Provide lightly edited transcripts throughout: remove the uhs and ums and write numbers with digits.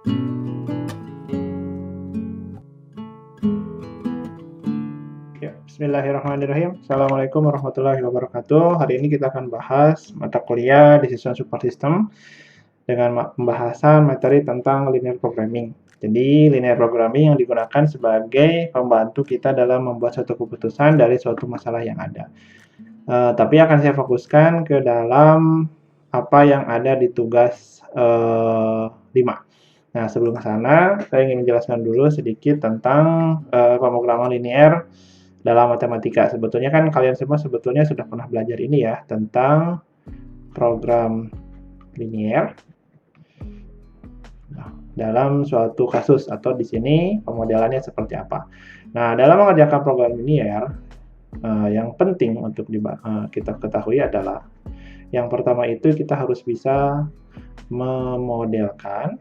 Ya, bismillahirrahmanirrahim. Assalamualaikum warahmatullahi wabarakatuh. Hari ini kita akan bahas mata kuliah Decision Support System dengan pembahasan materi tentang linear programming. Jadi, linear programming yang digunakan sebagai pembantu kita dalam membuat suatu keputusan dari suatu masalah yang ada. Tapi akan saya fokuskan ke dalam apa yang ada di tugas 5. Nah, sebelum ke sana, saya ingin menjelaskan dulu sedikit tentang pemrograman linear dalam matematika. Sebetulnya kan kalian semua sebetulnya sudah pernah belajar ini ya, tentang program linear dalam suatu kasus, atau di sini pemodelannya seperti apa. Nah, dalam mengerjakan program linear, yang penting untuk kita ketahui adalah yang pertama itu kita harus bisa memodelkan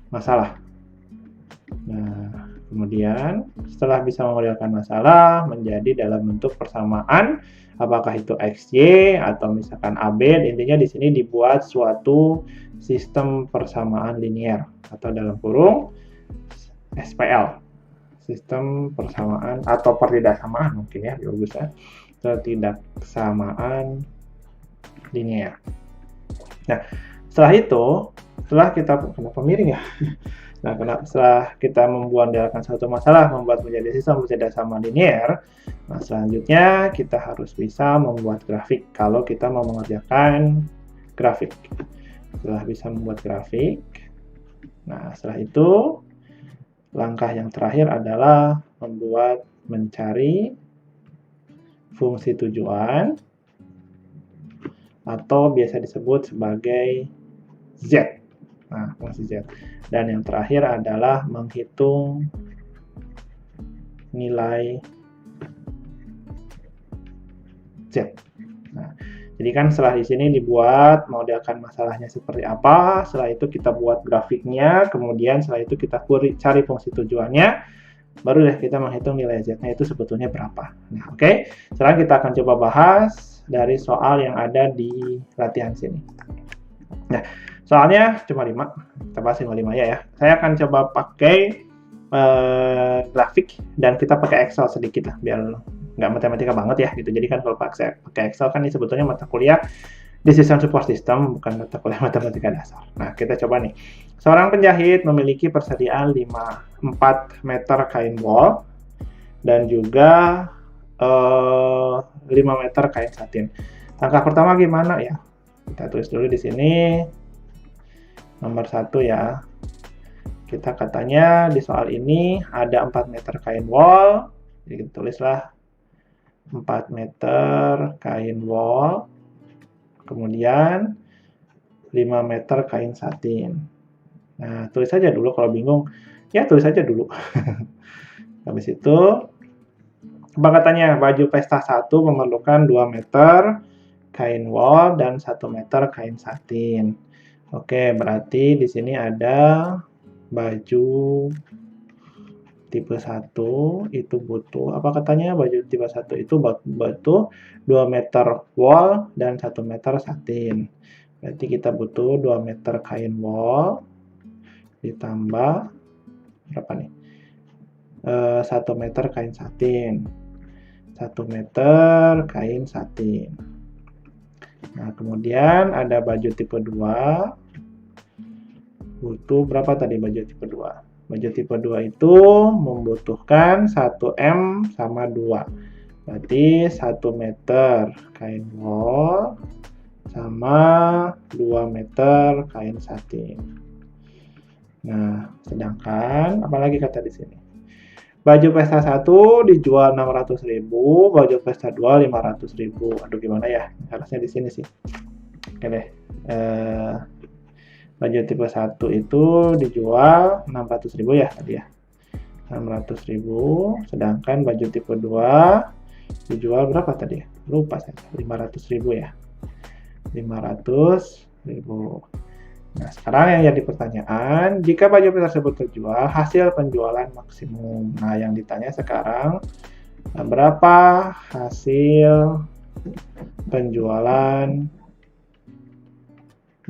masalah. Nah, kemudian setelah bisa memodelkan masalah menjadi dalam bentuk persamaan, apakah itu XY atau misalkan AB, intinya di sini dibuat suatu sistem persamaan linear atau dalam kurung SPL, sistem persamaan atau pertidaksamaan mungkin ya, bagusnya pertidaksamaan linear. Nah, setelah kita kenapa miring ya? Nah, setelah kita membuat suatu masalah, membuat menjadi sistem pertidaksamaan linear, nah selanjutnya kita harus bisa membuat grafik kalau kita mau mengerjakan grafik. Setelah bisa membuat grafik, nah setelah itu langkah yang terakhir adalah mencari fungsi tujuan atau biasa disebut sebagai Z. Nah, fungsi Z. Dan yang terakhir adalah menghitung nilai Z. Nah, jadi kan setelah di sini dibuat modelkan masalahnya seperti apa, setelah itu kita buat grafiknya, kemudian setelah itu kita cari fungsi tujuannya, baru deh kita menghitung nilai Z-nya itu sebetulnya berapa. Nah, oke. Sekarang kita akan coba bahas dari soal yang ada di latihan sini. Nah, soalnya cuma 5, kita bahas 5 ya. Saya akan coba pakai grafik dan kita pakai Excel sedikit lah, biar nggak matematika banget ya gitu. Jadi kan kalau pakai Excel kan ini sebetulnya mata kuliah Decision Support System, bukan mata kuliah matematika dasar. Nah, kita coba nih. Seorang penjahit memiliki persediaan 4 meter kain wol dan juga 5 meter kain satin. Langkah pertama gimana ya? Kita tulis dulu di sini. Nomor 1 ya. Kita katanya di soal ini ada 4 meter kain wol. Jadi kita tulislah 4 meter kain wol. Kemudian 5 meter kain satin. Nah, tulis saja dulu, kalau bingung ya tulis saja dulu. Habis itu apa katanya? Baju pesta 1 memerlukan 2 meter kain wol dan 1 meter kain satin. Oke, berarti di sini ada baju tipe 1 itu butuh, apa katanya? Baju tipe 1 itu butuh 2 meter wol dan 1 meter satin. Berarti kita butuh 2 meter kain wol ditambah berapa nih? 1 meter kain satin. 1 meter kain satin. Nah, kemudian ada baju tipe 2. Butuh berapa tadi baju tipe 2? Baju tipe 2 itu membutuhkan 1M sama 2. Berarti 1 meter kain wol sama 2 meter kain satin. Nah, sedangkan apalagi kata di sini? Baju pesta 1 dijual 600.000, baju pesta 2 500.000. Aduh, gimana ya? Harusnya di sini sih. Oke deh. Baju tipe 1 itu dijual 600.000 ya tadi ya. 600.000, sedangkan baju tipe 2 dijual berapa tadi ya? Lupa saya. 500.000 ya. 500.000. Nah, sekarang yang jadi pertanyaan, jika baju tersebut terjual, hasil penjualan maksimum. Nah, yang ditanya sekarang, berapa hasil penjualan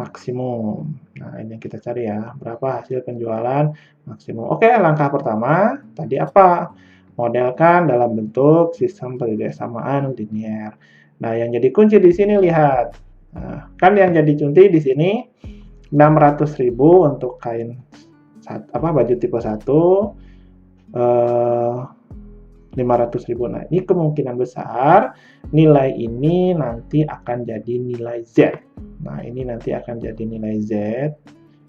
maksimum? Nah, ini yang kita cari ya, berapa hasil penjualan maksimum. Oke, langkah pertama tadi apa? Modelkan dalam bentuk sistem persamaan linier. Nah, yang jadi kunci di sini lihat. Nah, kan yang jadi kunci di sini 600.000 untuk kain baju tipe 1, 500.000. Nah, ini kemungkinan besar nilai ini nanti akan jadi nilai Z. Nah, ini nanti akan jadi nilai Z.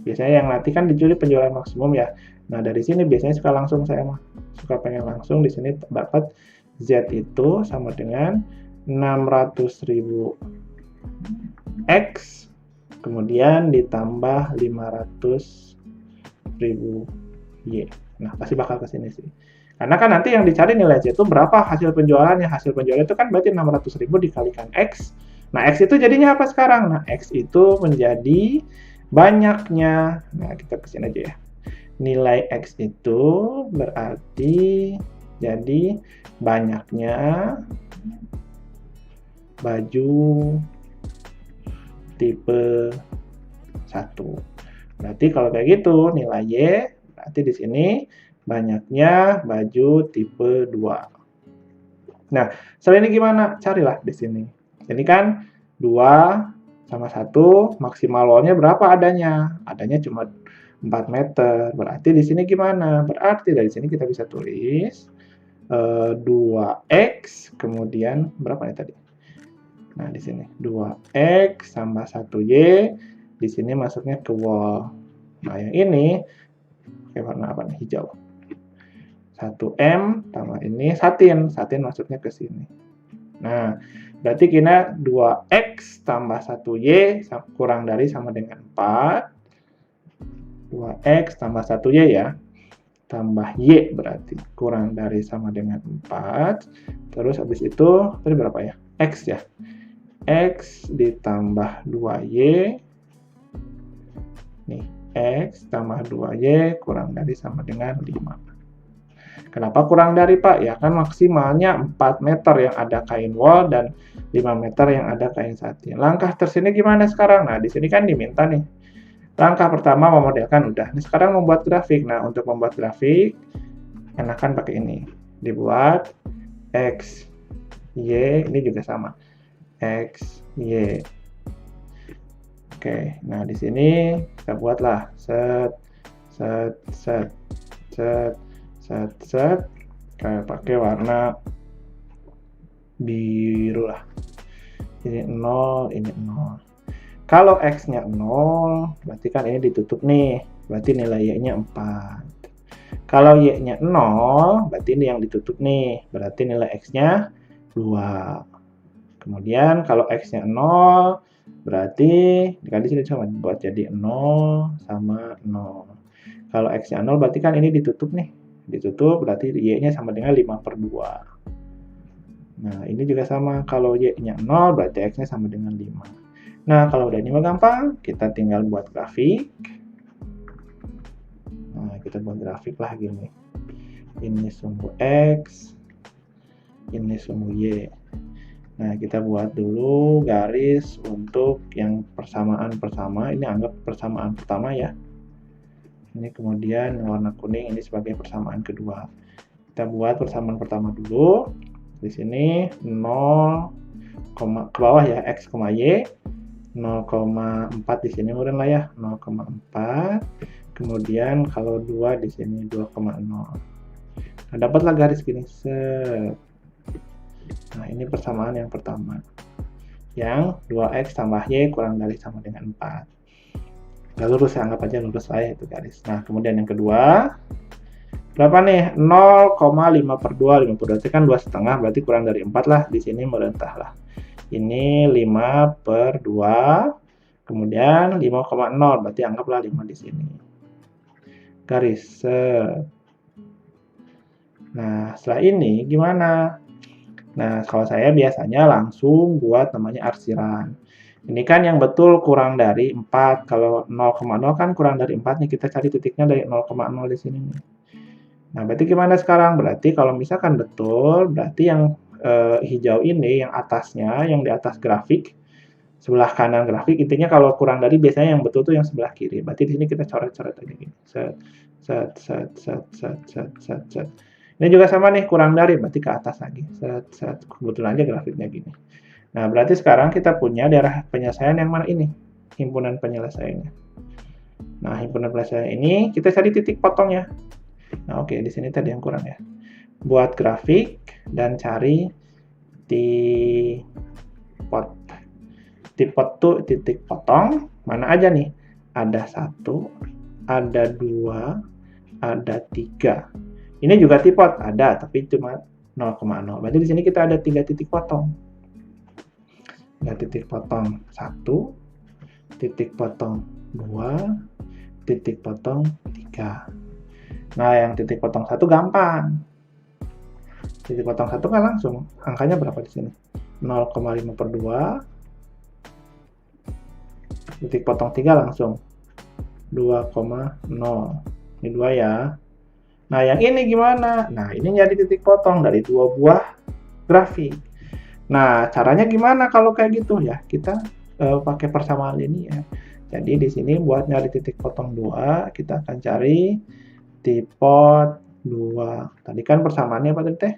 Biasanya yang nanti kan dicuri penjualan maksimum ya. Nah, dari sini biasanya suka langsung saya suka pengen langsung di sini dapat Z itu sama dengan 600.000 X kemudian ditambah 500.000 Y. Nah, pasti bakal ke sini sih. Karena kan nanti yang dicari nilai Z itu berapa hasil penjualannya. Hasil penjualan itu kan berarti 600.000 dikalikan X. Nah, X itu jadinya apa sekarang? Nah, X itu menjadi banyaknya. Nah, kita kesini aja ya. Nilai X itu berarti jadi banyaknya baju tipe 1. Berarti kalau kayak gitu nilai Y berarti di sini banyaknya baju tipe 2. Nah, setelah ini gimana? Carilah di sini. Ini kan 2 sama 1, maksimal wall-nya berapa adanya? Adanya cuma 4 meter. Berarti di sini gimana? Berarti dari sini kita bisa tulis 2X, kemudian berapa nih tadi? Nah, di sini 2X tambah 1Y, di sini masuknya ke wall. Nah, yang ini pakai warna apa nih? Hijau. 1M tambah ini satin. Satin masuknya ke sini. Nah, berarti kita 2X tambah 1Y kurang dari sama dengan 4. 2X tambah 1Y ya. Tambah Y berarti kurang dari sama dengan 4. Terus habis itu, tadi berapa ya? X ya. X ditambah 2Y. Nih, X tambah 2Y kurang dari sama dengan 5. Kenapa kurang dari, Pak? Ya kan maksimalnya 4 meter yang ada kain wol dan 5 meter yang ada kain satin. Langkah tersini gimana sekarang? Nah, di sini kan diminta nih. Langkah pertama memodelkan udah. Nah, sekarang membuat grafik. Nah, untuk membuat grafik, enakan pakai ini. Dibuat X, Y, ini juga sama. X, Y. Oke, nah di sini kita buatlah set, set, set, set, set, set. Kayak pakai warna biru lah. Ini 0, ini 0. Kalau X-nya 0, berarti kan ini ditutup nih. Berarti nilai Y-nya 4. Kalau Y-nya 0, berarti ini yang ditutup nih. Berarti nilai X-nya 2. Kemudian kalau X-nya 0, berarti kan di sini sama buat jadi 0 sama 0. Kalau X-nya 0, berarti kan ini ditutup nih. Ditutup, berarti Y-nya sama dengan 5/2. Nah, ini juga sama. Kalau Y-nya 0, berarti X-nya sama dengan 5. Nah, kalau udah ini mah gampang, kita tinggal buat grafik. Nah, kita buat grafik lah gini. Ini sumbu X, ini sumbu Y. Nah, kita buat dulu garis untuk yang persamaan pertama. Ini anggap persamaan pertama ya. Ini kemudian warna kuning ini sebagai persamaan kedua. Kita buat persamaan pertama dulu. Di sini 0, ke bawah ya, X, Y. 0,4 di sini udah lah ya, 0,4. Kemudian kalau 2 di sini 2,0. Nah, dapatlah garis gini. Set. Nah, ini persamaan yang pertama. Yang 2X tambah Y kurang dari sama dengan 4. Nggak lurus ya, anggap aja lurus lah ya itu garis. Nah, kemudian yang kedua, berapa nih? 0,5/2. 5/2 itu kan 2,5, berarti kurang dari 4 lah. Di sini merentah lah. Ini 5/2. Kemudian 5,0, berarti anggaplah 5 di sini. Garis. Set. Nah, setelah ini gimana? Nah, kalau saya biasanya langsung buat namanya arsiran. Ini kan yang betul kurang dari 4. Kalau 0,0 kan kurang dari 4 nih. Kita cari titiknya dari 0,0 di sini nih. Nah, berarti gimana sekarang? Berarti kalau misalkan betul, berarti yang hijau ini, yang atasnya, yang di atas grafik, sebelah kanan grafik. Intinya kalau kurang dari biasanya yang betul tuh yang sebelah kiri. Berarti di sini kita coret-coret aja gini. Set, set, set, set, set, set, set, set. Ini juga sama nih, kurang dari, berarti ke atas lagi. Set, set. Kebetulan aja grafiknya gini. Nah, berarti sekarang kita punya daerah penyelesaian yang mana ini? Himpunan penyelesaiannya. Nah, himpunan penyelesaian ini kita cari titik potongnya. Nah, oke, di sini tadi yang kurang ya. Buat grafik dan cari tipot. Tipot tuh titik potong, mana aja nih? Ada 1, ada 2, ada 3. Ini juga tipot, ada, tapi cuma 0,0. Berarti di sini kita ada 3 titik potong. Ada titik potong 1, titik potong 2, titik potong 3. Nah, yang titik potong 1 gampang. Titik potong 1 kan langsung. Angkanya berapa di sini? 0,5/2. Titik potong 3 langsung 2,0. Ini 2 ya. Nah, yang ini gimana? Nah, ini jadi titik potong dari 2 buah grafik. Nah, caranya gimana kalau kayak gitu ya? Kita pakai persamaan linear. Jadi di sini buat nyari titik potong 2, kita akan cari tipot 2. Tadi kan persamaannya apa tadi teh?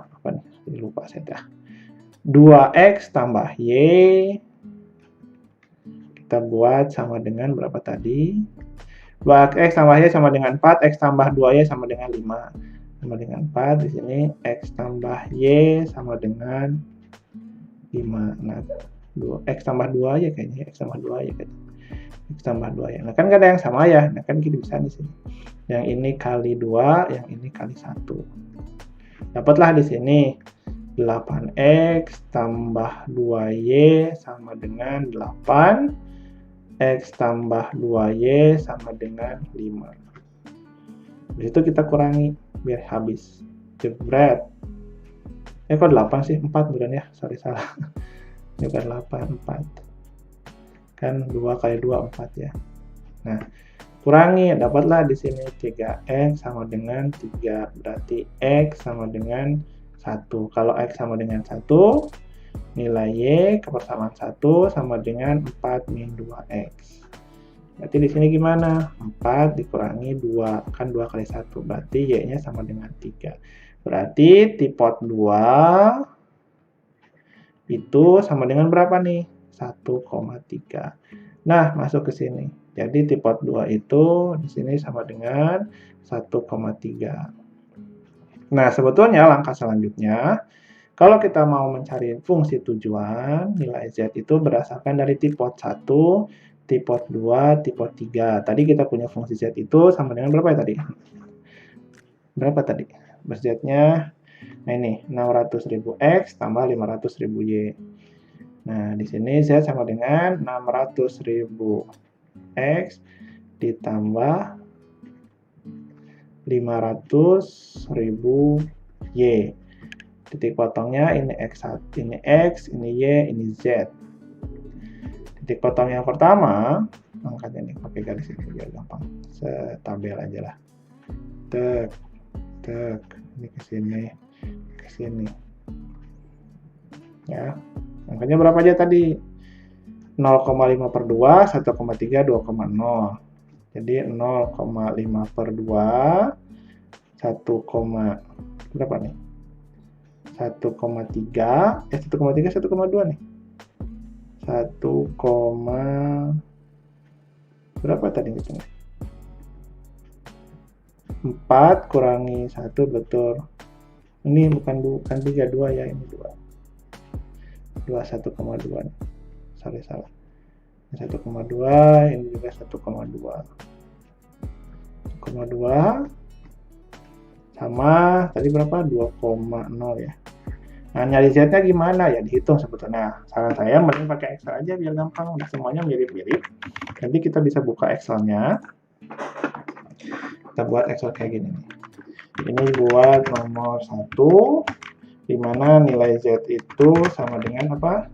Apa nih? Lupa saya teh. 2x tambah y. Kita buat sama dengan berapa tadi? 2x tambah y sama dengan 4, x tambah 2y sama dengan 5. Sama dengan 4, di sini x tambah y sama dengan 5. Nah, x tambah 2 ya kayaknya, x tambah 2 ya kayaknya. X tambah 2 ya. Nah, kan gak ada yang sama ya. Nah, kan kita bisa di sini. Yang ini kali 2, yang ini kali 1. Dapatlah di sini 8x tambah 2y sama dengan 8. X tambah 2y sama dengan 5. Di situ kita kurangi biar habis. Jebret. Kok 8 sih? 4 bukan ya? Sorry, salah. Ini bukan 8, 4. Kan 2 kali 2, 4 ya. Nah, kurangi. Dapatlah di sini 3x sama dengan 3. Berarti x sama dengan 1. Kalau x sama dengan 1, nilai y kepersamaan 1 sama dengan 4 min 2x. Berarti di sini gimana? 4 dikurangi 2, kan 2 kali 1. Berarti y-nya sama dengan 3. Berarti tipot 2 itu sama dengan berapa nih? 1,3. Nah, masuk ke sini. Jadi tipot 2 itu di sini sama dengan 1,3. Nah, sebetulnya langkah selanjutnya, kalau kita mau mencari fungsi tujuan, nilai z itu berdasarkan dari tipot 1, tipot 2, tipot 3. Tadi kita punya fungsi z itu sama dengan berapa ya tadi? Berapa tadi? Z-nya, nah ini, 600.000 x tambah 500.000 y. Nah, di sini z sama dengan 600.000 x ditambah 500.000 y. Titik potongnya ini x1, ini x, ini y, ini z. Titik potong yang pertama, angkatnya nih pakai garis ini biar gampang. Setabel aja lah. Tek, tek, ini ke sini. Ya, angkanya berapa aja tadi? 0,5/2, 1,3, 2,0. Jadi 0,5/2, 1, berapa nih? 1,3, 1,2 nih. 1, berapa tadi hitungnya? 4 kurangi 1, betul. Ini bukan 3, 2 ya, ini 2. 1,2 nih. Salah. 1,2, ini juga 1,2. 1,2 sama tadi berapa? 2,0 ya. Nah, nyari z-nya gimana ya? Dihitung sebetulnya. Saran saya mending pakai Excel aja biar gampang. Udah semuanya mirip-mirip. Nanti kita bisa buka Excel-nya. Kita buat Excel kayak gini nih. Ini buat nomor 1, di mana nilai z itu sama dengan apa?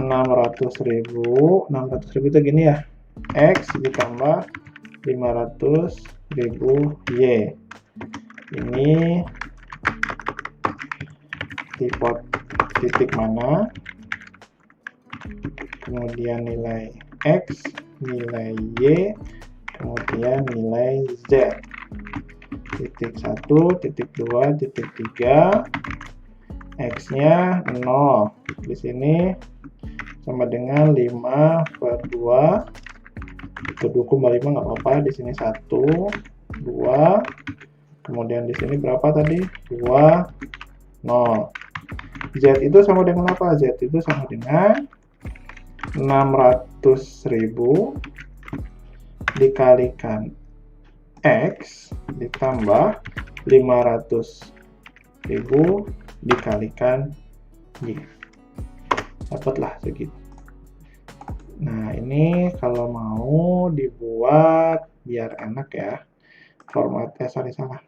600.000. 600.000 itu gini ya. X ditambah 500.000 Y. Ini tipot titik mana? kemudian nilai X, nilai Y, kemudian nilai Z. Titik 1, titik 2, titik 3, X-nya 0. Di sini sama dengan 5 per 2. Itu 2,5 nggak apa-apa. Di sini 1, 2. Kemudian di sini berapa tadi? 2, 0. Z itu sama dengan apa? Z itu sama dengan 600.000 dikalikan X ditambah 500.000 dikalikan Y. Dapatlah segitu. Nah, ini kalau mau dibuat biar enak ya. Formatnya salah.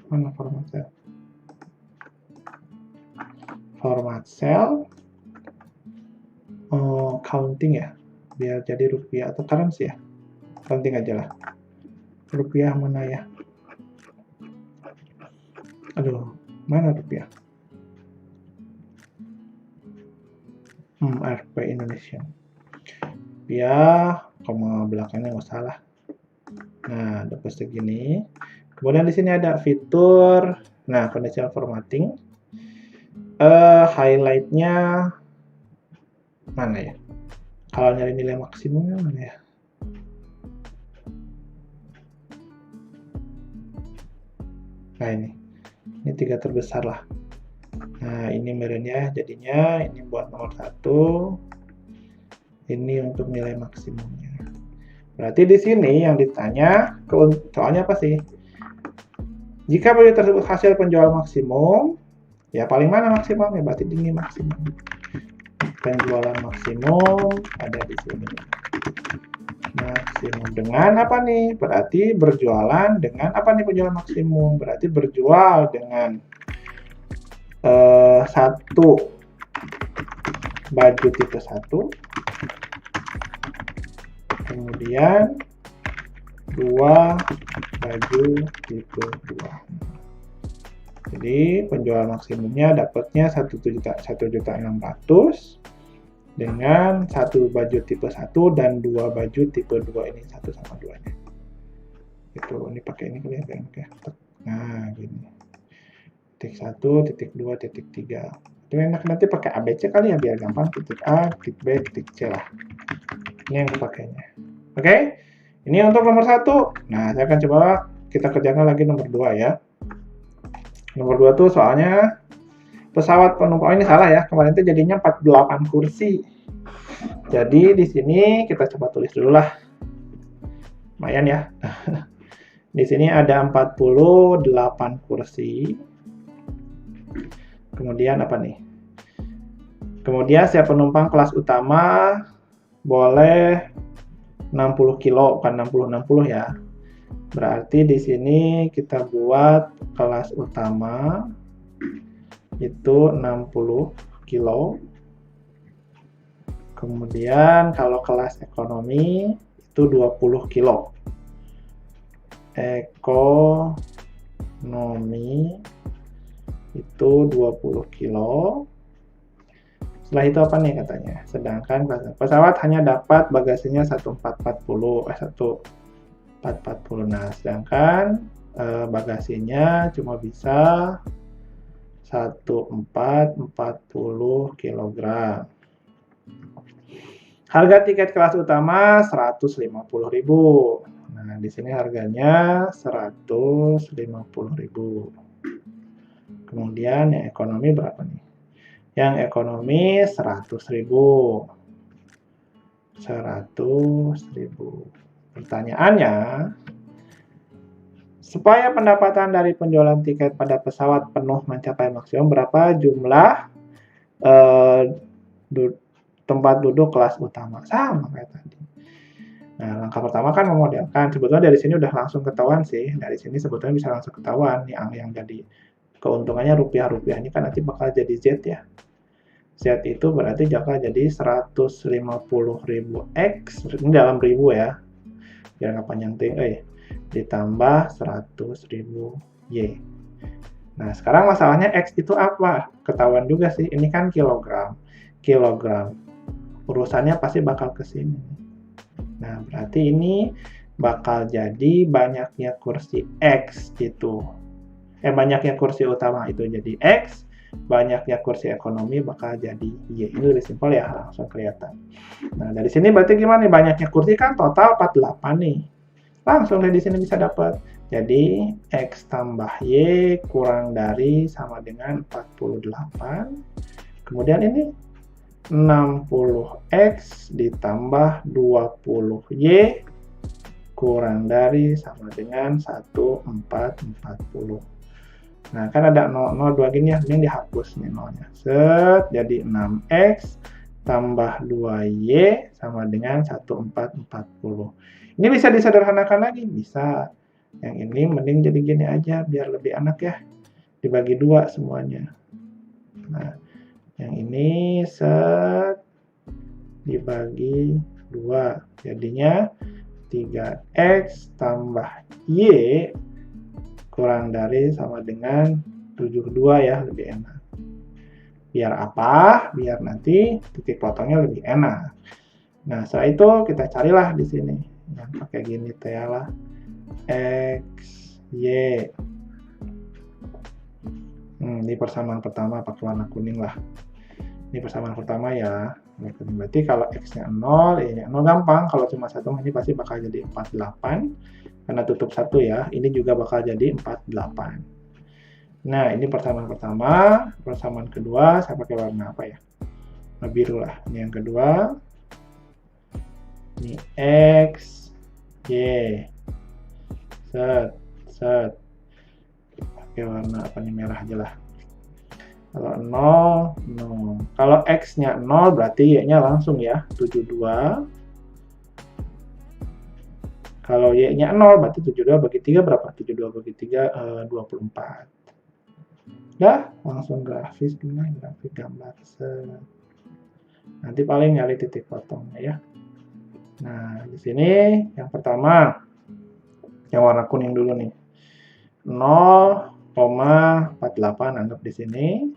Mana format cell? Format cell counting ya, biar jadi rupiah atau currency ya. Counting aja lah. Rupiah mana ya? Aduh, mana rupiah? Rp Indonesia. Rupiah, koma belakangnya nggak salah. Nah, dapat segini. Kemudian di sini ada fitur, nah conditional formatting, highlight-nya mana ya? Kalau nyari nilai maksimumnya mana ya? Nah ini 3 terbesar lah. Nah ini merahnya jadinya ini buat nomor 1, ini untuk nilai maksimumnya. Berarti di sini yang ditanya soalnya apa sih? Jika value tersebut hasil penjualan maksimum, ya paling mana maksimum? Ya berarti ini maksimum. Penjualan maksimum ada di sini. Maksimum dengan apa nih? Berarti berjualan dengan apa nih penjualan maksimum? Berarti berjual dengan 1 baju tipe 1, kemudian 2 baju tipe 2. Jadi penjualan maksimumnya dapatnya 1.600.000 dengan 1 baju tipe 1 dan 2 baju tipe 2 ini 1 sama 2 nya. Itu ini pakai ini kelihatan ya. Nah, gini. Titik 1, titik 2, titik 3. Itu enak nanti pakai ABC kali ya biar gampang. Titik A, titik B, titik C lah. Ini yang pakainya. Oke? Ini untuk nomor 1. Nah, saya akan coba kita kerjakan lagi nomor 2 ya. Nomor 2 tuh soalnya pesawat penumpang ini salah ya. Kemarin itu jadinya 48 kursi. Jadi di sini kita coba tulis dulu lah. Lumayan ya. Di sini ada 48 kursi. Kemudian apa nih? Kemudian setiap penumpang kelas utama boleh 60 kilo, bukan 60 ya. Berarti di sini kita buat kelas utama itu 60 kilo. Kemudian kalau kelas ekonomi itu 20 kilo. Ekonomi itu 20 kilo. Setelah itu apa nih katanya? Sedangkan pesawat hanya dapat bagasinya 1440. Nah, sedangkan bagasinya cuma bisa 1440 kg. Harga tiket kelas utama 150.000. Nah, di sini harganya 150.000. Kemudian yang ekonomi berapa nih? Yang ekonomi 100.000. 100.000. Pertanyaannya, supaya pendapatan dari penjualan tiket pada pesawat penuh mencapai maksimum, berapa jumlah tempat duduk kelas utama? Sama kayak tadi. Nah, langkah pertama kan memodelkan. Sebetulnya dari sini udah langsung ketahuan sih. Dari sini sebetulnya bisa langsung ketahuan yang jadi keuntungannya rupiah ini kan nanti bakal jadi Z ya. Z itu berarti bakal jadi 150.000 X, ini dalam ribu ya, biar nggak panjang ditambah 100.000 Y. Nah, sekarang masalahnya X itu apa? Ketahuan juga sih, ini kan kilogram. Kilogram. Urusannya pasti bakal ke sini. Nah, berarti ini bakal jadi banyaknya kursi X gitu. Banyaknya kursi utama itu jadi X, banyaknya kursi ekonomi bakal jadi Y. Ini lebih simpel ya, langsung kelihatan. Nah, dari sini berarti gimana nih? Banyaknya kursi kan total 48 nih. Langsung dari sini bisa dapat. Jadi, X tambah Y kurang dari sama dengan 48. Kemudian ini 60X ditambah 20Y kurang dari sama dengan 1440. Nah, kan ada 0, 0, 2 gini ya, ini dihapus nih nolnya. Set, jadi 6X tambah 2Y sama dengan 1440. Ini bisa disederhanakan lagi? Bisa. Yang ini mending jadi gini aja, biar lebih enak ya. Dibagi 2 semuanya. Nah, yang ini set dibagi 2. Jadinya 3X tambah Y kurang dari sama dengan 72 ya, lebih enak. Biar apa? Biar nanti titik potongnya lebih enak. Nah, setelah itu kita carilah di sini. Yang pakai gini teh lah. X, Y. Ini persamaan pertama pakai warna kuning lah. Ini persamaan pertama ya. Berarti kalau X-nya 0, Y-nya 0 gampang. Kalau cuma 1, ini pasti bakal jadi 48. Karena tutup 1 ya. Ini juga bakal jadi 48. Nah, ini persamaan pertama. Persamaan kedua, saya pakai warna apa ya? Warna biru lah. Ini yang kedua. Ini X, Y. Set, set. Pakai warna apa nih, merah aja lah. Kalau 0, 0. Kalau X-nya 0, berarti Y-nya langsung ya, 72. Kalau Y-nya 0, berarti 72 bagi 3 berapa? 72 bagi 3, 24. Dah, langsung grafis gimana? Grafik gambar. Set. Nanti paling nyari titik potongnya ya. Nah, di sini yang pertama, yang warna kuning dulu nih. 0,48 anggap di sini.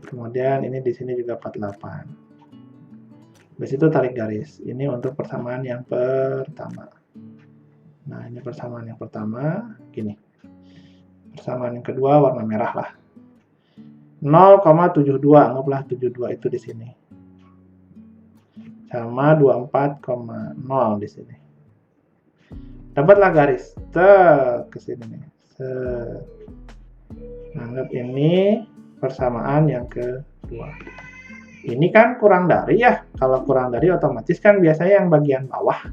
Kemudian ini di sini juga 48. Habis itu tarik garis. Ini untuk persamaan yang pertama. Nah, ini persamaan yang pertama, gini. Persamaan yang kedua warna merah lah. 0,72, anggaplah 72 itu di sini. Sama 24,0 di sini. Dapatlah garis. Ke sini nih. Anggap ini persamaan yang kedua. Ini kan kurang dari ya. Kalau kurang dari otomatis kan biasanya yang bagian bawah.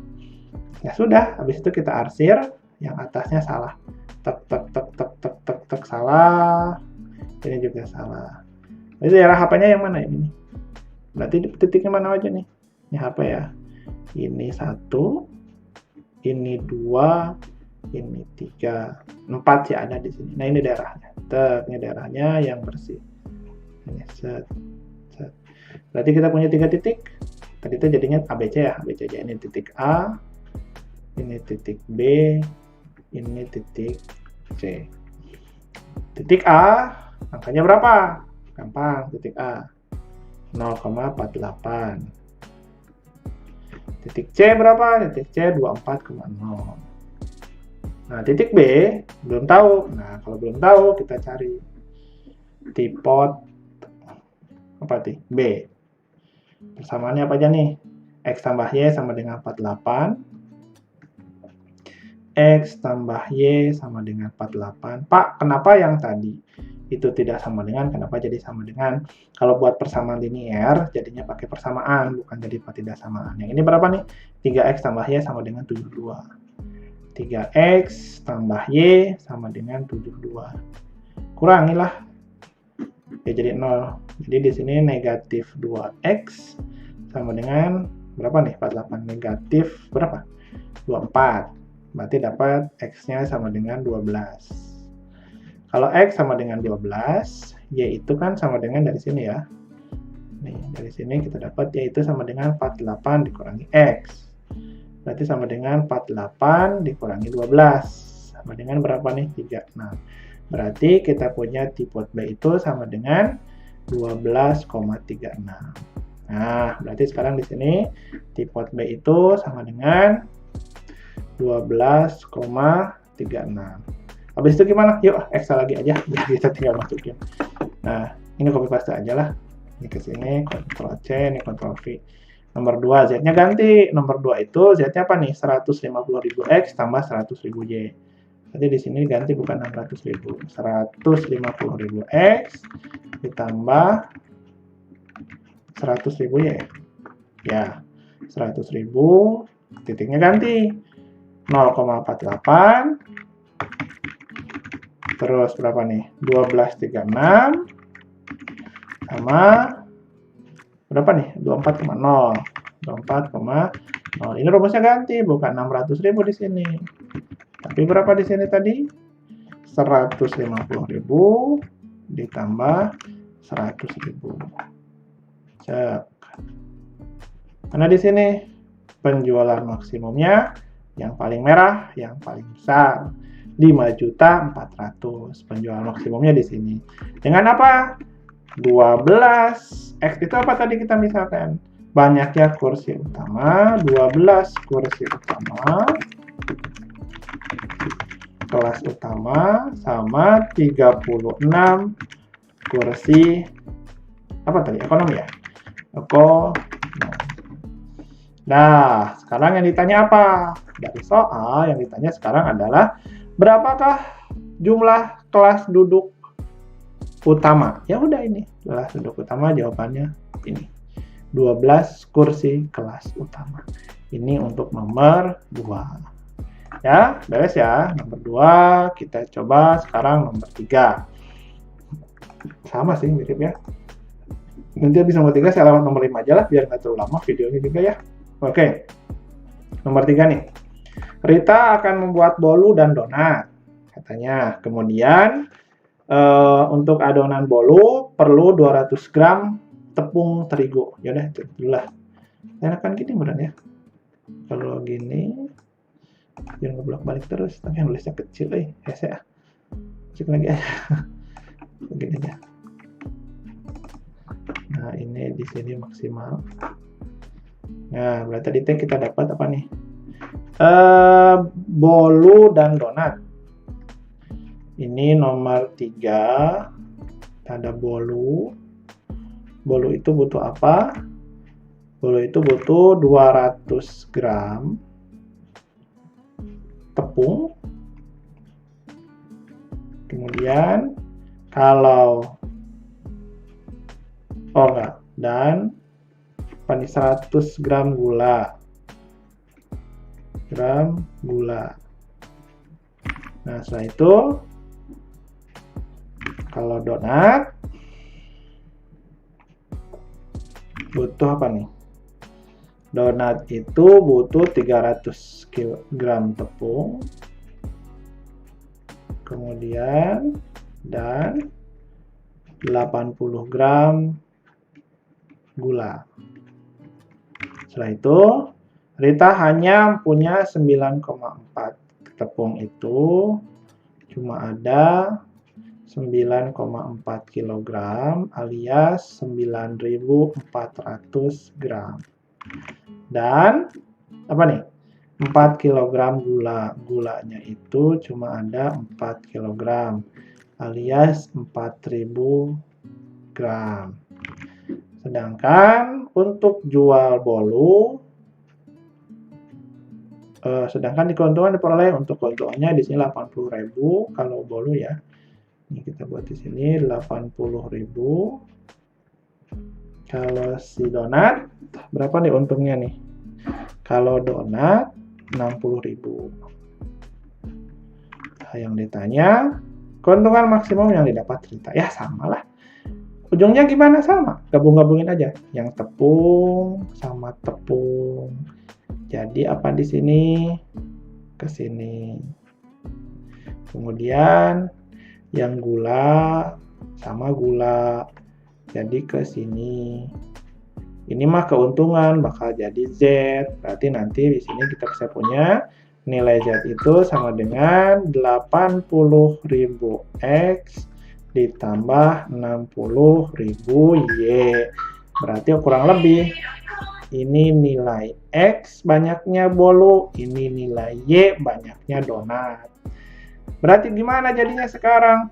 Ya sudah, habis itu kita arsir, yang atasnya salah. Tek tek tek tek tek tek tek salah. Ini juga salah. Jadi daerah HP-nya yang mana ini? Berarti titiknya mana aja nih? Ini HP ya. Ini 1, ini 2, ini 3, 4 sih ada di sini. Nah, ini daerahnya. Ini daerahnya yang bersih. Ini set, set. Berarti kita punya 3 titik. Tadi itu jadinya ABC ya. ABC aja. Ini titik A, ini titik B, ini titik C. Titik A, angkanya berapa? Gampang, titik A. 0,48. Titik C berapa? Titik C 24,0. Nah, titik B belum tahu. Nah, kalau belum tahu kita cari tipot apa sih? B. Persamaannya apa aja nih? X tambah Y sama dengan 48. X tambah Y sama dengan 48. Pak, kenapa yang tadi itu tidak sama dengan, kenapa jadi sama dengan? Kalau buat persamaan linier, jadinya pakai persamaan, bukan jadi tidak samaan. Yang ini berapa nih? 3X tambah Y sama dengan 72. 3X tambah Y sama dengan 72. Kurangilah. Ya jadi 0. Jadi di sini negatif 2X sama dengan berapa nih? 48 negatif berapa? 24. Berarti dapat X-nya sama dengan 12. Kalau X sama dengan 12, Y itu kan sama dengan dari sini ya. Nih, dari sini kita dapat Y itu sama dengan 48 dikurangi X. Berarti sama dengan 48 dikurangi 12. Sama dengan berapa nih? 36. Berarti kita punya T-pot B itu sama dengan 12,36. Nah, berarti sekarang di sini T-pot B itu sama dengan 12,36. Habis itu gimana? Yuk, Excel lagi aja, biar kita tinggal masukin. Nah, ini copy paste aja lah. Ini ke sini, Ctrl C, ini Ctrl V. Nomor 2, Z-nya ganti. Nomor 2 itu Z-nya apa nih? 150.000 X tambah 100.000 Y. Jadi di sini ganti bukan 600.000. 150.000 X ditambah 100.000 Y. Ya, 100.000, titiknya ganti. 0,48. Terus berapa nih? 1236 sama berapa nih? 24,0. 24,0. Ini rumusnya ganti, bukan 600.000 di sini. Tapi berapa di sini tadi? 150.000 ditambah 100.000. Cek. Karena di sini penjualan maksimumnya yang paling merah, yang paling besar. 5.400.000 penjualan maksimumnya di sini. Dengan apa? 12 X itu apa tadi kita misalkan? Banyaknya kursi utama, 12 kursi utama, kelas utama, sama 36 kursi, apa tadi? Ekonomi ya? Nah, sekarang yang ditanya apa? Dari soal yang ditanya sekarang adalah berapakah jumlah kelas duduk utama? Ya udah ini, kelas duduk utama jawabannya ini. 12 kursi kelas utama. Ini untuk nomor 2. Ya, beres ya. Nomor 2, kita coba sekarang nomor 3. Sama sih, mirip ya. Nanti habis nomor 3 saya lewat nomor 5 aja lah, biar nggak terlalu lama videonya juga ya. Oke, nomor 3 nih. Rita akan membuat bolu dan donat, katanya. Kemudian, untuk adonan bolu perlu 200 gram tepung terigu. Yaudah, itu dulu lah. Enakan gini mudah ya. Kalau gini, jangan ngeblok balik terus. Tapi yang nulisnya kecil, ya. Cek lagi aja. Begini aja. Nah, ini di sini maksimal. Nah, berarti tadi kita dapat apa nih? Bolu dan donat. Ini nomor 3. Ada bolu. Bolu itu butuh apa? Bolu itu butuh 200 gram tepung. Kemudian kalau dan 100 gram gula. Nah, setelah itu kalau donat butuh apa nih? Donat itu butuh 300 gram tepung. Kemudian dan 80 gram gula. Setelah itu Rita hanya punya 9,4 tepung itu, cuma ada 9,4 kg alias 9.400 gram. Dan apa nih? 4 kg gula. Gulanya itu cuma ada 4 kg alias 4.000 gram. Sedangkan untuk jual bolu, sedangkan di keuntungan diperoleh untuk keuntungannya di sini 80.000 kalau bolu ya. Ini kita buat di sini 80.000. Kalau si donat berapa nih untungnya nih? Kalau donat 60.000. Nah, yang ditanya keuntungan maksimum yang didapat Rita. Ya sama lah. Ujungnya gimana? Sama, gabung-gabungin aja. Yang tepung sama tepung. Jadi apa di sini? Ke sini. Kemudian yang gula sama gula. Jadi ke sini. Ini mah keuntungan bakal jadi Z. Berarti nanti di sini kita bisa punya Nilai Z itu sama dengan 80.000 X ditambah 60.000 Y. Berarti kurang lebih ini nilai X banyaknya bolu, ini nilai Y banyaknya donat. Berarti gimana jadinya sekarang?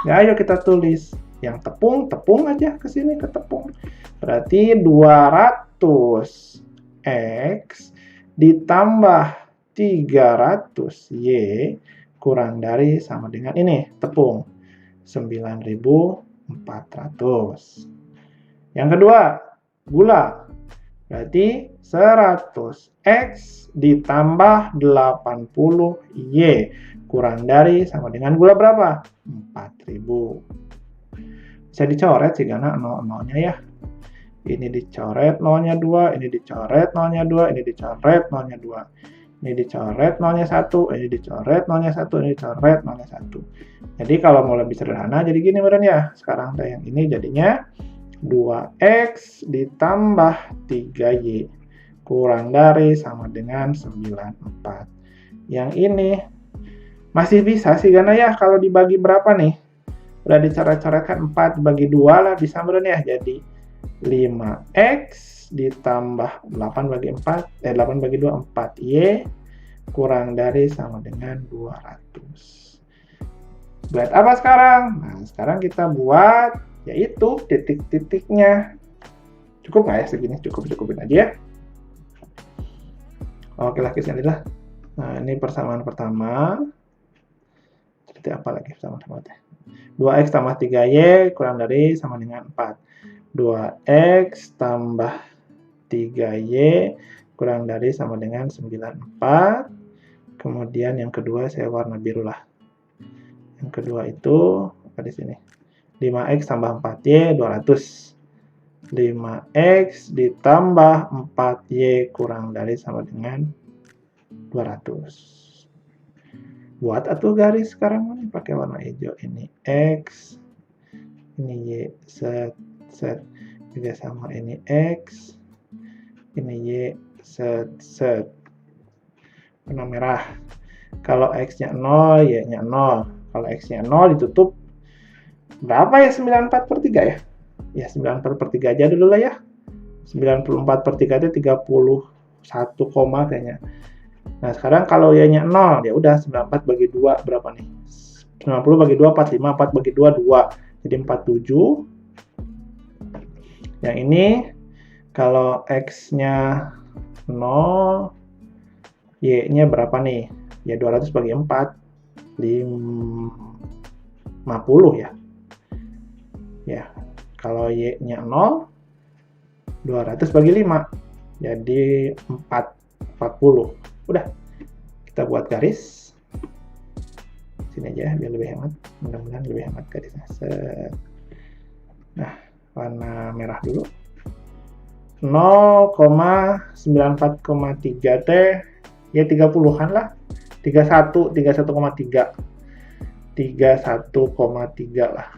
Ya, ayo kita tulis. Yang tepung aja ke sini ke tepung. Berarti 200 X ditambah 300 Y kurang dari sama dengan ini, tepung 9.400. Yang kedua, gula. Berarti 100 X ditambah 80 Y kurang dari sama dengan gula berapa? 4.000. Bisa dicoret sih karena 0-0-nya ya. Ini dicoret 0-nya 2, ini dicoret 0-nya 2, ini dicoret 0-nya 2. Ini dicoret 0-nya 1, ini dicoret 0-nya 1, ini dicoret 0-nya 1. Jadi kalau mau lebih sederhana jadi gini meren ya. Sekarang yang ini jadinya 2X ditambah 3Y kurang dari sama dengan 94. Yang ini masih bisa sih karena ya kalau dibagi berapa nih? Udah dicoret-coretkan 4 dibagi 2 lah bisa meren ya. Jadi 5X ditambah 8 bagi 4, 8 bagi 2, 4Y kurang dari sama dengan 200. Buat apa sekarang? Nah, sekarang kita buat yaitu titik-titiknya. Cukup nggak ya segini? Cukupin aja ya. Oke lah, kisahnya. Nah, ini persamaan pertama. Seperti apa lagi persamaan teh? 2X tambah 3Y kurang dari sama dengan 4. 2X tambah 3Y kurang dari sama dengan 94. Kemudian yang kedua saya warna biru lah. Yang kedua itu apa di sini? 5X tambah 4Y 200. 5X ditambah 4Y kurang dari sama dengan 200. Buat atau garis sekarang ini pakai warna hijau. Ini X, ini Y, set, juga sama ini X, ini Y, set. Warna merah. Kalau X-nya 0, Y-nya 0. Kalau X-nya 0 ditutup berapa ya? 94/3 ya? Ya 94/3 aja dulu lah ya. 94/3 itu 31, kayaknya. Nah, sekarang kalau Y-nya 0, ya udah 94 bagi 2 berapa nih? 90 bagi 2 45, 4 bagi 2 2. Jadi 47. Yang ini kalau X-nya 0, Y-nya berapa nih? Ya 200 bagi 4 50 ya. Ya, kalau Y-nya 0 200 bagi 5 jadi 40. Udah, kita buat garis sini aja biar lebih hemat, mudah-mudahan lebih hemat garisnya. Nah, warna merah dulu. 0,94,3 T ya 30-an lah. 31,3 lah.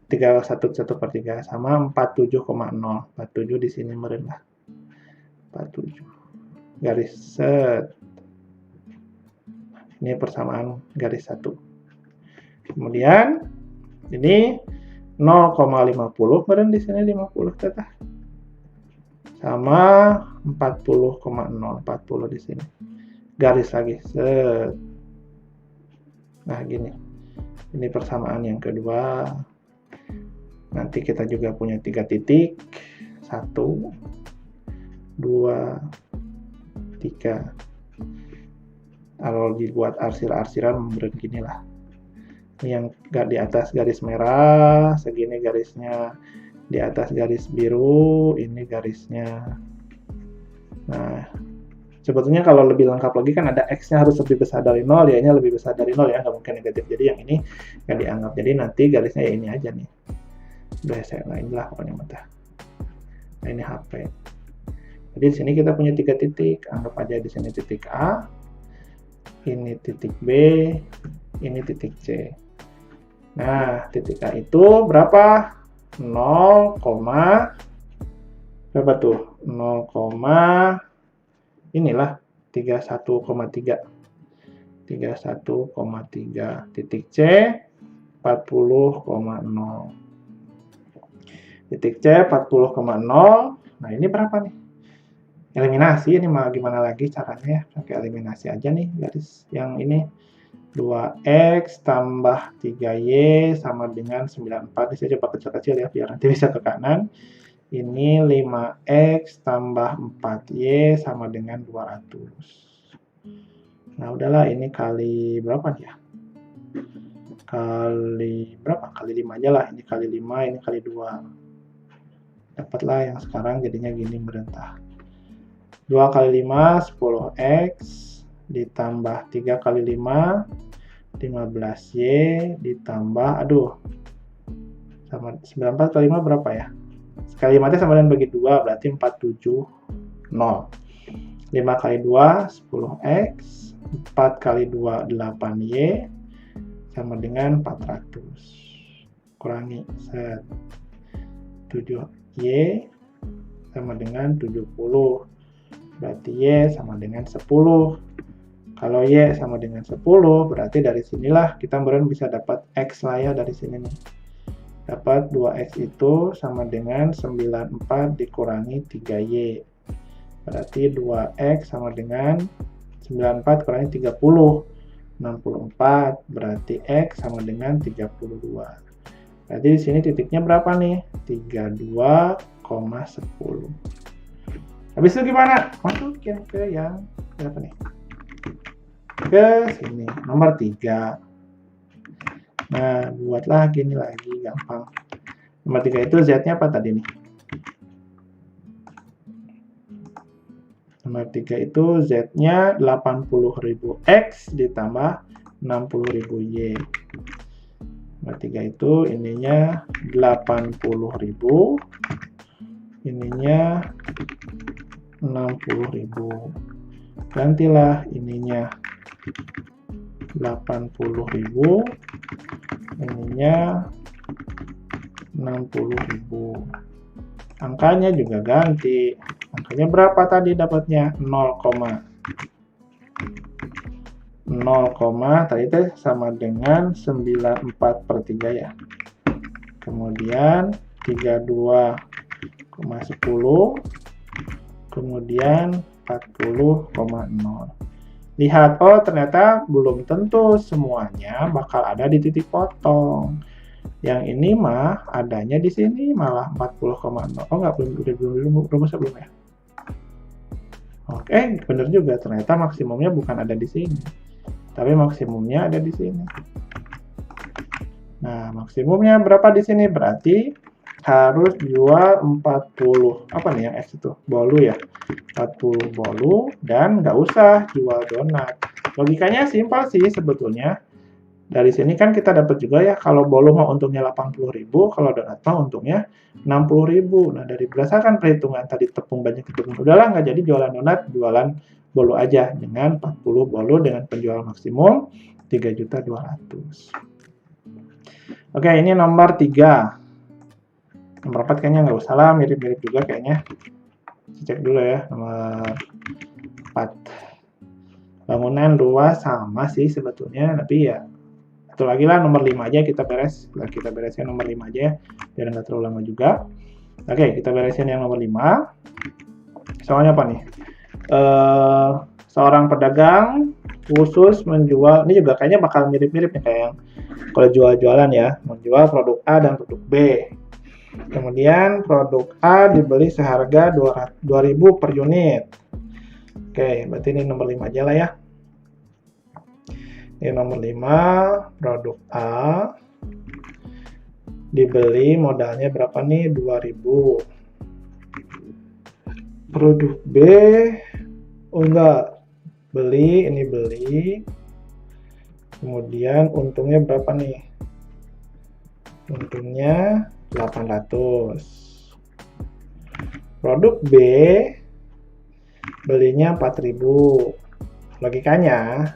31,1/3 sama 47,0. 47 di sini meren lah. 47. Garis set. Ini persamaan garis 1. Kemudian ini 0,50 meren di sini 50 tetah. Sama 40,0, 40 di sini. Garis lagi set. Nah, gini. Ini persamaan yang kedua. Nanti kita juga punya 3 titik. 1 2 3. Kalau dibuat arsir-arsiran begini lah. Ini yang di atas garis merah, segini garisnya. Di atas garis biru, ini garisnya. Nah, sebetulnya kalau lebih lengkap lagi kan ada X-nya harus lebih besar dari 0, Y-nya lebih besar dari 0 ya, nggak mungkin negatif. Jadi yang ini nggak dianggap. Jadi nanti garisnya ya ini aja nih. Udah saya lain lah pokoknya mata. Nah, ini HP. Jadi di sini kita punya 3 titik. Anggap aja di sini titik A, ini titik B, ini titik C. Nah, titik A itu berapa? 0, berapa tuh? 0, inilah 31,3. Titik C 40,0. Titik C 40,0. Nah, ini berapa nih? Eliminasi, ini mau gimana lagi caranya ya? Pakai eliminasi aja nih garis yang ini. 2x tambah 3y sama dengan 94. Ini saya coba kecil-kecil ya, biar nanti bisa ke kanan. Ini 5x tambah 4y sama dengan 200. Nah, udahlah, ini kali berapa nih ya? Kali berapa? Kali 5 aja lah. Ini kali 5, ini kali 2. Dapatlah yang sekarang jadinya gini merentah. 2 kali 5, 10x, ditambah 3 kali 5, 15y, ditambah, sama 94 kali 5 berapa ya? Sekali 5 sama dengan bagi 2, berarti 470. 5 kali 2, 10x, 4 kali 2, 8y, sama dengan 400. Kurangi, 7y, sama dengan 70. Berarti y sama dengan 10. Kalau y sama dengan 10, berarti dari sinilah kita kemudian bisa dapat x lah ya dari sini nih. Dapat 2x itu sama dengan 94 dikurangi 3y. Berarti 2x sama dengan 94 kurangi 30. 64, berarti x sama dengan 32. Berarti di sini titiknya berapa nih? 32,10. Habis itu gimana? Masukin ke yang berapa nih? Ke sini, nomor 3. Nah, buatlah gini lagi, gampang. Nomor 3 itu Z-nya apa tadi nih? Nomor 3 itu Z-nya 80.000 X ditambah 60.000 Y. Nomor 3 itu ininya 80.000, ininya 60.000. Gantilah ininya 80.000, ininya 60.000. Angkanya juga ganti. Angkanya berapa tadi dapatnya? 0, tadi itu sama dengan 94/3 ya. Kemudian 32,10, kemudian 40,0. Lihat, oh ternyata belum tentu semuanya bakal ada di titik potong. Yang ini mah adanya di sini malah 40,0. Oh nggak, belum ya? Oke, bener juga, ternyata maksimumnya bukan ada di sini, tapi maksimumnya ada di sini. Nah, maksimumnya berapa di sini? Berarti harus jual 40, apa nih yang X itu? Bolu ya, 40 bolu, dan nggak usah jual donat. Logikanya simpel sih sebetulnya. Dari sini kan kita dapat juga ya, kalau bolu mah untungnya 80.000, kalau donat mah untungnya 60.000. Nah, dari berdasarkan perhitungan tadi tepung banyak tepung, udahlah nggak jadi jualan donat, jualan bolu aja dengan 40 bolu dengan penjual maksimum 3.200.000. Oke, ini nomor 3. Nomor 4 kayaknya nggak usah lah, mirip-mirip juga kayaknya. Cek dulu ya, nomor 4. Bangunan luas sama sih sebetulnya, tapi ya satu lagi lah, nomor 5 aja kita beres. Kita beresin nomor 5 aja ya, biar nggak terlalu lama juga. Oke, kita beresin yang nomor 5. Soalnya apa nih? Seorang pedagang khusus menjual, ini juga kayaknya bakal mirip-mirip nih kayak yang kalau jual-jualan ya, menjual produk A dan produk B. Kemudian produk A dibeli seharga 2.000 per unit. Oke, berarti ini nomor 5 aja lah ya. Ini nomor 5, produk A dibeli modalnya berapa nih? 2.000. Produk B, oh enggak, ini beli. Kemudian untungnya berapa nih? Untungnya 800. Produk B belinya 4.000. Logikanya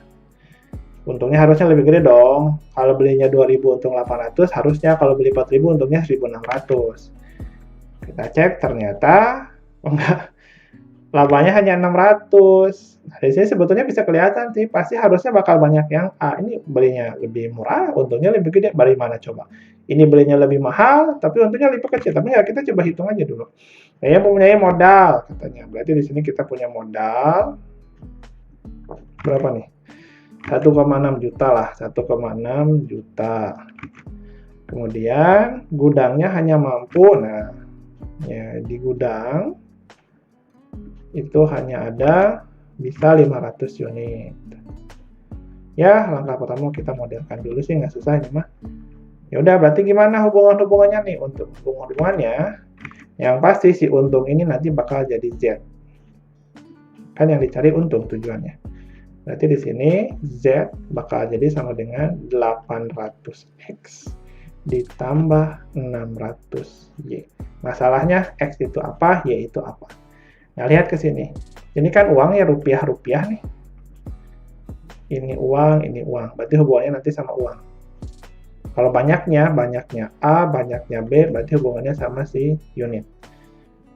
untungnya harusnya lebih gede dong. Kalau belinya 2.000 untung 800, harusnya kalau beli 4.000 untungnya 1.600. Kita cek ternyata enggak. labanya hanya 600. Nah, di sini sebetulnya bisa kelihatan sih, pasti harusnya bakal banyak yang A. Ini belinya lebih murah, untungnya lebih gede. Dari mana coba? Ini belinya lebih mahal, tapi untungnya lebih kecil. Tapi ya kita coba hitung aja dulu. Saya mempunyai modal, katanya. Berarti di sini kita punya modal berapa nih? 1,6 juta lah, 1,6 juta. Kemudian gudangnya hanya mampu, nah ya di gudang itu hanya ada bisa 500 unit. Ya, langkah pertama kita modelkan dulu sih, nggak susah ini mah. Ya udah, berarti gimana hubungan-hubungannya nih? Untuk hubungan-hubungannya, yang pasti si untung ini nanti bakal jadi Z. Kan yang dicari untung tujuannya. Berarti di sini Z bakal jadi sama dengan 800X ditambah 600Y. Masalahnya X itu apa, Y itu apa. Nah, lihat ke sini. Ini kan uangnya rupiah-rupiah nih. Ini uang. Berarti hubungannya nanti sama uang. Kalau banyaknya A, banyaknya B, berarti hubungannya sama si unit.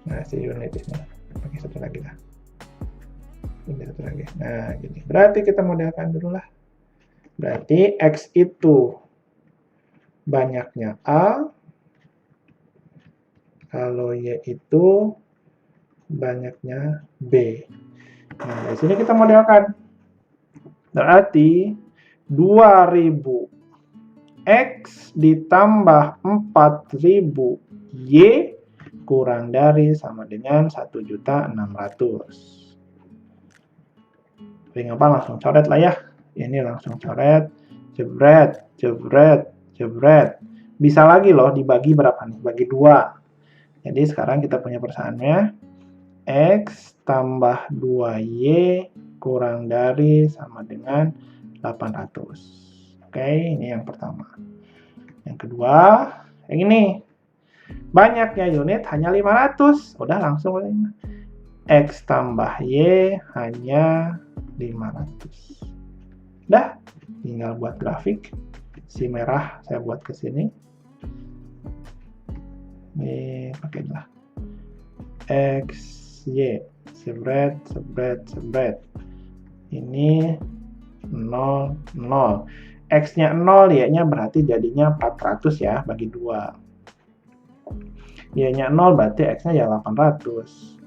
Nah, si unit ini. Pakai satu lagi lah. Ini satu lagi. Nah, gini. Berarti kita modelkan dulu lah. Berarti X itu banyaknya A, kalau Y itu banyaknya B. Nah, di sini kita modelkan. Berarti 2000X ditambah 4000Y kurang dari sama dengan 1.600.000. Paling gampang langsung coret lah ya. Ini langsung coret, jebret, jebret, jebret. Bisa lagi loh dibagi berapa nih? Bagi 2. Jadi sekarang kita punya persaannya. X tambah 2Y kurang dari sama dengan 800. Oke, ini yang pertama. Yang kedua, yang ini. Banyaknya unit hanya 500. Udah langsung aja. X tambah Y hanya 500. Udah, tinggal buat grafik. Si merah saya buat ke sini. Ini pakailah. X, Y, sebret, sebret, sebret. Ini 0, 0. X-nya 0, Y-nya berarti jadinya 400 ya, bagi 2. Y-nya 0, berarti X-nya ya 800.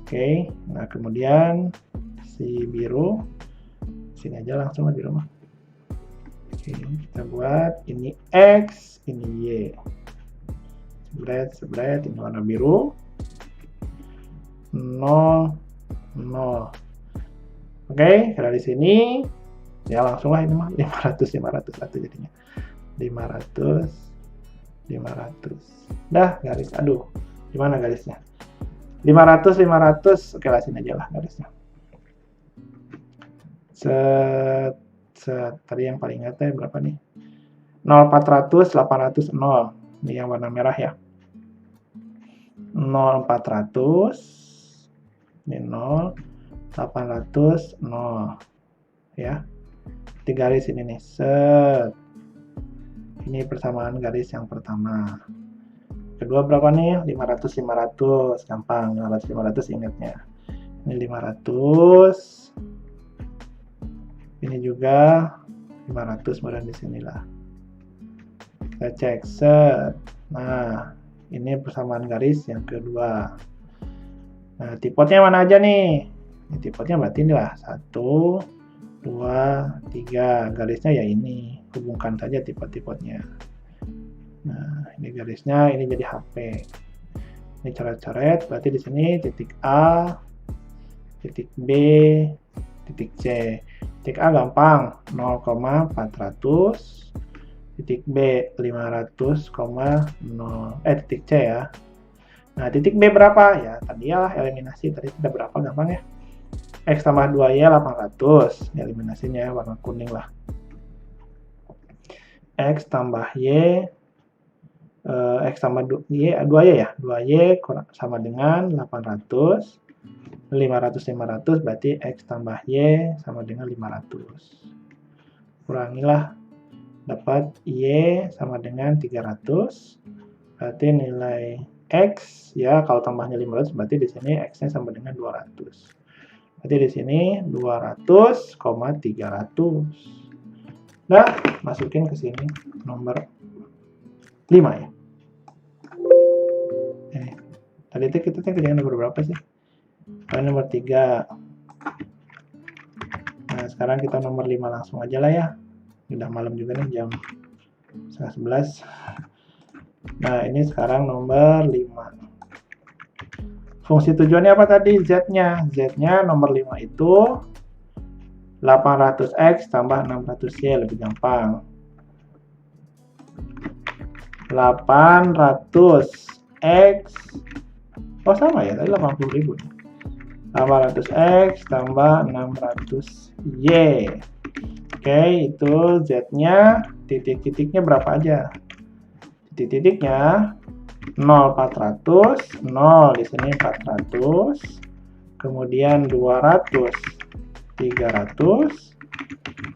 Oke, nah kemudian si biru, sini aja langsung di rumah. Oke, kita buat ini X, ini Y. Sebret, sebret, ini warna biru. 0, 0. Oke, dari sini ya langsung lah ini mah 500 satu jadinya. 500 500. Dah, garis. Aduh, gimana garisnya? 500 500. Oke, lah sini aja lah garisnya. Tadi yang paling ingatnya berapa nih? 0400 800 0. Ini yang warna merah ya. 0400 ini 0 800 0 ya. Di garis ini nih, set. Ini persamaan garis yang pertama. Kedua berapa nih? 500 500, gampang. 500 500 ingatnya. Ini 500. Ini juga 500 badan di sinilah. Kita cek, set. Nah, ini persamaan garis yang kedua. Nah, tipotnya mana aja nih? Ini tipotnya berarti inilah 1, 2, 3. Garisnya ya ini. Hubungkan saja tipot-tipotnya. Nah, ini garisnya, ini jadi HP. Ini coret-coret, berarti di sini titik A, titik B, titik C. Titik A gampang, 0,400. Titik B 500,0. Titik C ya. Nah, titik B berapa? Ya, tadi ya eliminasi. Tadi tidak berapa, gampang ya. X tambah 2Y 800. Ini eliminasinya warna kuning lah. X tambah Y. X tambah 2Y ya. 2Y sama dengan 800. 500 500 berarti X tambah Y sama dengan 500. Kurangilah. Dapat Y sama dengan 300. Berarti nilai X, ya kalau tambahnya 500 berarti di sini X-nya sama dengan 200. Berarti di sini 200, 300. Nah, masukin ke sini nomor 5 ya. Tadi itu kita kerjain nomor berapa sih? Nomor 3. Nah, sekarang kita nomor 5 langsung aja lah ya. Udah malam juga nih, jam 11. Nah, ini sekarang nomor 5. Fungsi tujuannya apa tadi? Z-nya. Z-nya nomor 5 itu 800X tambah 600Y, lebih gampang. 800X, oh sama ya, tadi 80.000. 800X tambah 600Y. Oke, itu Z-nya, titik-titiknya berapa aja? Titik-titiknya 0, 400, 0 di sini 400, kemudian 200, 300,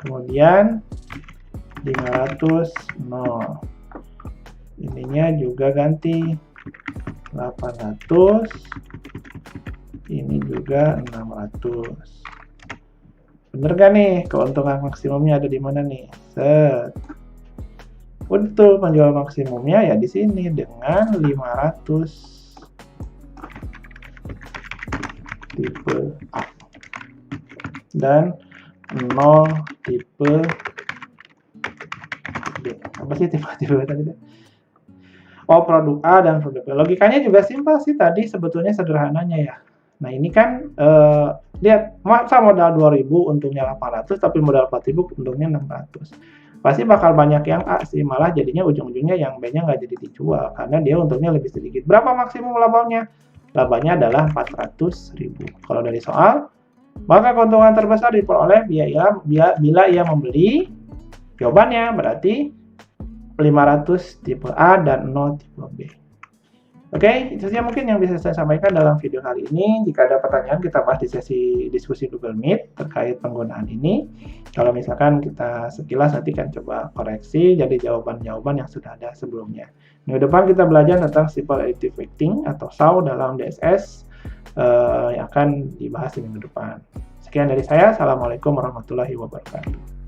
kemudian 500, 0. Ininya juga ganti 800, ini juga 600. Bener gak nih keuntungan maksimumnya ada di mana nih? Set. Untuk penjual maksimumnya ya di sini dengan 500 tipe A dan 0 tipe B. Apa sih tipe tadi? Oh, produk A dan produk B. Logikanya juga simpel sih tadi, sebetulnya sederhananya ya. Nah, ini kan lihat, masa modal 2.000 untungnya 800 tapi modal 4.000 untungnya 600. Pasti bakal banyak yang A sih, malah jadinya ujung-ujungnya yang B-nya nggak jadi dijual karena dia untungnya lebih sedikit. Berapa maksimum labanya? Labanya adalah 400.000. Kalau dari soal, maka keuntungan terbesar diperoleh bila ia membeli. Jawabannya berarti 500 tipe A dan 0 tipe B. Oke, itu saja mungkin yang bisa saya sampaikan dalam video kali ini. Jika ada pertanyaan, kita bahas di sesi diskusi Google Meet terkait penggunaan ini. Kalau misalkan kita sekilas nanti kan coba koreksi jadi jawaban-jawaban yang sudah ada sebelumnya. Minggu depan kita belajar tentang Simple Additive Weighting atau SAW dalam DSS yang akan dibahas di minggu depan. Sekian dari saya. Assalamualaikum warahmatullahi wabarakatuh.